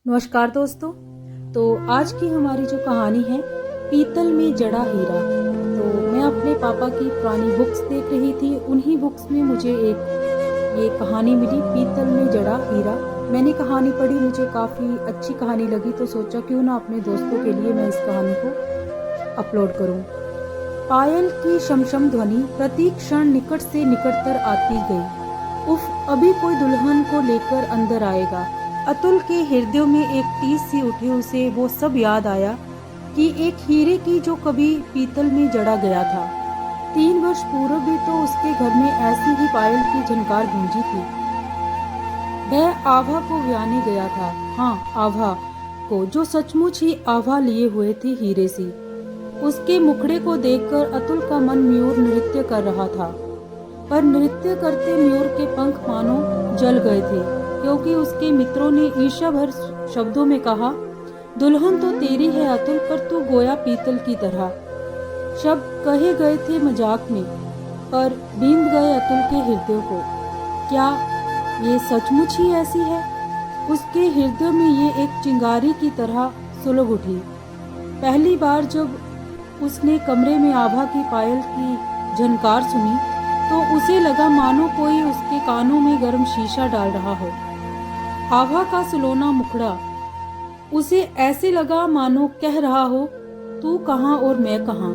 नमस्कार दोस्तों। तो आज की हमारी जो कहानी है पीतल में जड़ा हीरा। तो मैं अपने पापा की पुरानी बुक्स देख रही थी, उन्हीं बुक्स में मुझे एक ये कहानी मिली, पीतल में जड़ा हीरा। मैंने कहानी पढ़ी, मुझे काफ़ी अच्छी कहानी लगी, तो सोचा क्यों ना अपने दोस्तों के लिए मैं इस कहानी को अपलोड करूं। पायल की शमशम ध्वनि प्रति क्षण निकट से निकटतर आती गई। उफ, अभी कोई दुल्हन को लेकर अंदर आएगा। अतुल के हृदय में एक टीस सी उठी। उसे वो सब याद आया कि एक हीरे की जो कभी पीतल में जड़ा गया था। 3 वर्ष पूर्व भी तो उसके घर में ऐसी ही पायल की झनकार गूंजी थी। वह आभा को ब्याने गया था। हाँ, आभा को, जो सचमुच ही आभा लिए हुए थी हीरे सी। उसके मुखड़े को देखकर अतुल का मन मयूर नृत्य कर रहा था, पर नृत्य करते मयूर के पंख मानो जल गए थे, क्योंकि उसके मित्रों ने ईर्ष्या भर शब्दों में कहा, दुल्हन तो तेरी है अतुल, पर तू गोया पीतल की तरह। शब्द कहे गए थे मजाक में, पर बींध गए अतुल के हृदय को। क्या ये सचमुच ही ऐसी है? उसके हृदय में ये एक चिंगारी की तरह सुलग उठी। पहली बार जब उसने कमरे में आभा की पायल की झनकार सुनी, तो उसे लगा मानो कोई उसके कानों में गर्म शीशा डाल रहा हो। आभा का सुलौना मुखड़ा, उसे ऐसे लगा मानो कह रहा हो, तू कहाँ और मैं कहाँ।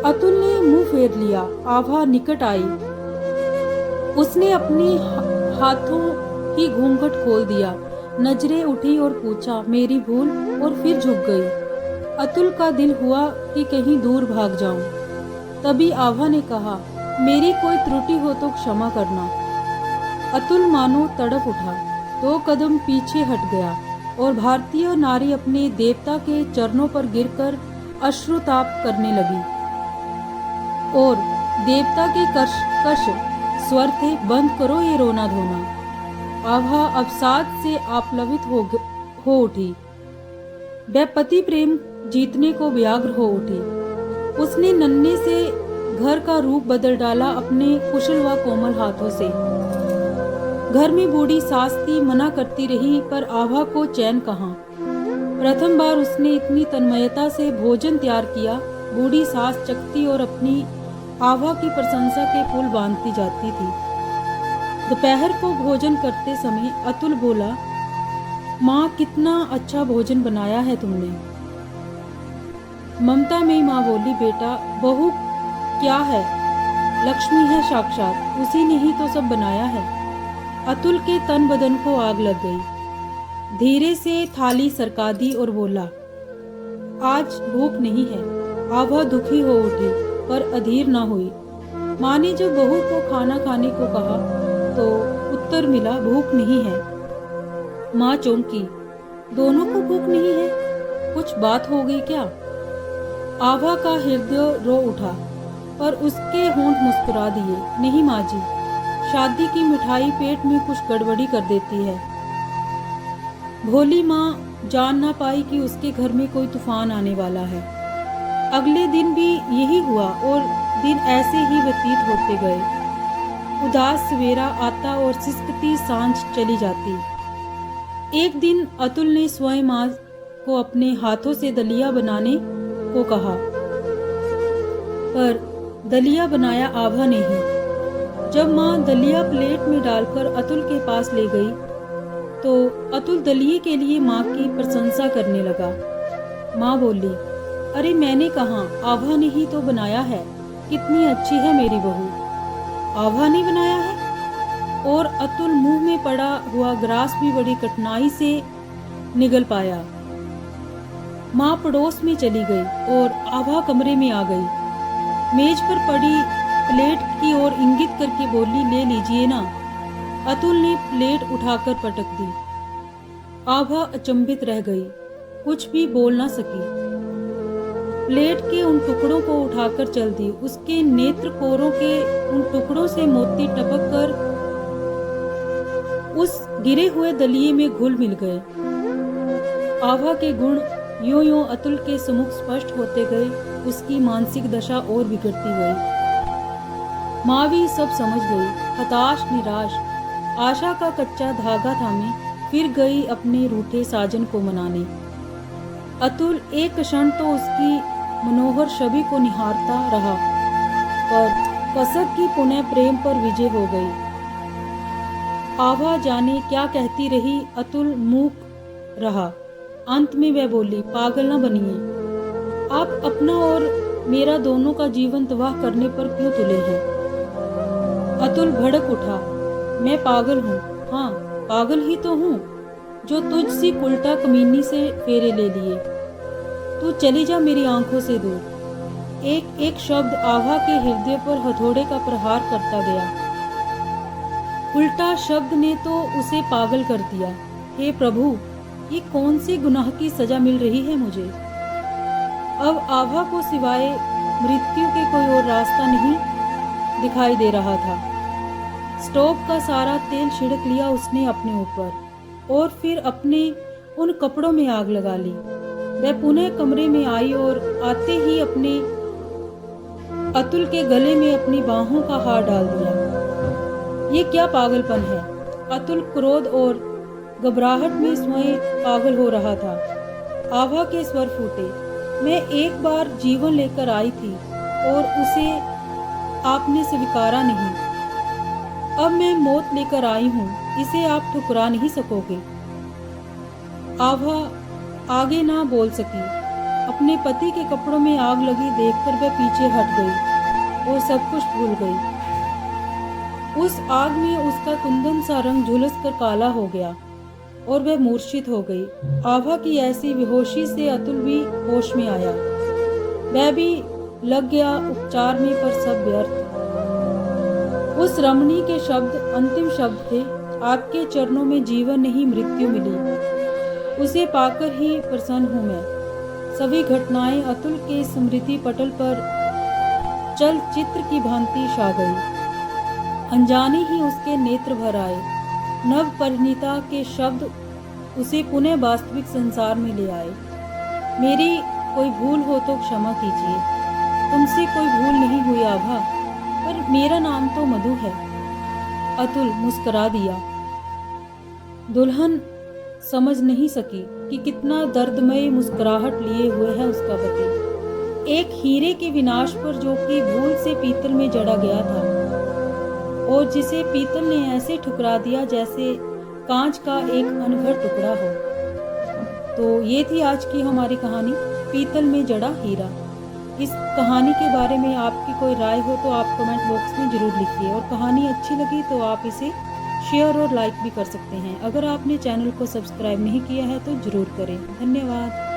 अतुल ने मुंह फेर लिया। आभा निकट आई। उसने अपने हाथों ही घूंघट खोल दिया, नजरें उठी और पूछा, मेरी भूल? और फिर झुक गई। अतुल का दिल हुआ कि कहीं दूर भाग जाऊं। तभी आभा ने कहा, मेरी कोई त्रुटि हो तो क्षमा करना। अतुल मानो तड़प उठा, 2 कदम पीछे हट गया और भारतीय नारी अपने देवता के चरणों पर गिरकर अश्रुताप करने लगी। और देवता के कर्कश स्वर थे, बंद करो ये रोना धोना। आभा अवसाद से आप्लवित हो उठी। वह पति प्रेम जीतने को व्यग्र हो उठी। उसने नन्हे से घर का रूप बदल डाला अपने कुशल व कोमल हाथों से। घर में बूढ़ी सास थी, मना करती रही, पर आभा को चैन कहाँ। प्रथम बार उसने इतनी तन्मयता से भोजन तैयार किया। बूढ़ी सास चखती और अपनी आभा की प्रशंसा के पुल बांधती जाती थी। दोपहर को भोजन करते समय अतुल बोला, माँ, कितना अच्छा भोजन बनाया है तुमने। ममता में माँ बोली, बेटा, बहू क्या है, लक्ष्मी है साक्षात, उसी ने ही तो सब बनाया है। अतुल के तन बदन को आग लग गई। धीरे से थाली सरका दी और बोला, आज भूख नहीं है। आभा दुखी हो उठी, पर अधीर न हुई। माँ ने जब बहू को खाना खाने को कहा तो उत्तर मिला, भूख नहीं है। माँ चौंकी, दोनों को भूख नहीं है? कुछ बात हो गई क्या? आभा का हृदय रो उठा, पर उसके होंठ मुस्कुरा दिए। नहीं माँ जी, शादी की मिठाई पेट में कुछ गड़बड़ी कर देती है। भोली माँ जान ना पाई कि उसके घर में कोई तूफान आने वाला है। अगले दिन भी यही हुआ और दिन ऐसे ही व्यतीत होते गए। उदास सवेरा आता और सिसकती सांझ चली जाती। एक दिन अतुल ने स्वयं माँ को अपने हाथों से दलिया बनाने को कहा, पर दलिया बनाया आभा ने ही। जब माँ दलिया प्लेट में डालकर अतुल के पास ले गई, तो अतुल दलिये के लिए माँ की प्रशंसा करने लगा। माँ बोली, अरे मैंने कहा, आभा ने ही तो बनाया है, कितनी अच्छी है मेरी बहू। आभा ने बनाया है? और अतुल मुंह में पड़ा हुआ ग्रास भी बड़ी कठिनाई से निगल पाया। माँ पड़ोस में चली गई और आभा कमरे में आ गई। मेज पर पड़ी प्लेट की ओर इंगित करके बोली, ले लीजिए ना। अतुल ने प्लेट उठाकर पटक दी। आभा अचंभित रह गई, कुछ भी बोल ना सकी। प्लेट के उन टुकड़ों को उठाकर चल दी। उसके नेत्र कोरों के उन टुकड़ों से मोती टपक कर उस गिरे हुए दलिये में घुल मिल गए। आभा के गुण यूं यूं अतुल के सम्मुख स्पष्ट होते गए, उसकी मानसिक दशा और बिगड़ती गई। माँ भी सब समझ गई। हताश निराश आशा का कच्चा धागा थामे फिर गई अपने रूठे साजन को मनाने। अतुल एक क्षण तो उसकी मनोहर छवि को निहारता रहा, पर कसक की पुनः प्रेम पर विजय हो गई। आभा जाने क्या कहती रही, अतुल मूक रहा। अंत में वह बोली, पागल न बनिए, आप अपना और मेरा दोनों का जीवन तबाह करने पर क्यों तुले हैं। अतुल भड़क उठा, मैं पागल हूँ, हाँ पागल ही तो हूँ, जो तुझ सी उल्टा कमीनी से फेरे ले लिए। तू चली जा मेरी आंखों से दूर। एक एक शब्द आभा के हृदय पर हथौड़े का प्रहार करता गया। उल्टा शब्द ने तो उसे पागल कर दिया। हे प्रभु, ये कौन सी गुनाह की सजा मिल रही है मुझे। अब आभा को सिवाय मृत्यु के कोई और रास्ता नहीं दिखाई दे रहा था। स्टोव का सारा तेल छिड़क लिया उसने अपने ऊपर और फिर अपने उन कपड़ों में आग लगा ली। वह पुनः कमरे में आई और आते ही अपने अतुल के गले में अपनी बाहों का हार डाल दिया। ये क्या पागलपन है। अतुल क्रोध और घबराहट में स्वयं पागल हो रहा था। आभा के स्वर फूटे, मैं एक बार जीवन लेकर आई थी और उसे आपने स्वीकारा नहीं। अब मैं मौत लेकर आई हूँ, इसे आप ठुकरा नहीं सकोगे। आभा आगे ना बोल सकी। अपने पति के कपड़ों में आग लगी देखकर वह पीछे हट गई और सब कुछ भूल गई। उस आग में उसका कुंदन सा रंग झुलस कर काला हो गया और वह मूर्छित हो गई। आभा की ऐसी बेहोशी से अतुल भी होश में आया। वह भी लग गया उपचार में, पर सब व्यर्थ। उस रमणी के शब्द अंतिम शब्द थे, आपके चरणों में जीवन नहीं मृत्यु मिली, उसे पाकर ही प्रसन्न हूं मैं। सभी घटनाएं अतुल के स्मृति पटल पर चलचित्र की भांति छा गई। अनजाने ही उसके नेत्र भर आए। नव परिणीता के शब्द उसे पुनः वास्तविक संसार में ले आए। मेरी कोई भूल हो तो क्षमा कीजिए। तुमसे कोई भूल नहीं हुई आभा, पर मेरा नाम तो मधु है। अतुल मुस्कुरा दिया। दुल्हन समझ नहीं सकी कि कितना दर्दमय मुस्कुराहट लिए हुए है उसका पति। एक हीरे के विनाश पर जो कि भूल से पीतल में जड़ा गया था और जिसे पीतल ने ऐसे ठुकरा दिया जैसे कांच का एक अनघड़ टुकड़ा हो। तो ये थी आज की हमारी कहानी, पीतल में जड़ा हीरा। इस कहानी के बारे में आपकी कोई राय हो तो आप कमेंट बॉक्स में जरूर लिखिए, और कहानी अच्छी लगी तो आप इसे शेयर और लाइक भी कर सकते हैं। अगर आपने चैनल को सब्सक्राइब नहीं किया है तो जरूर करें। धन्यवाद।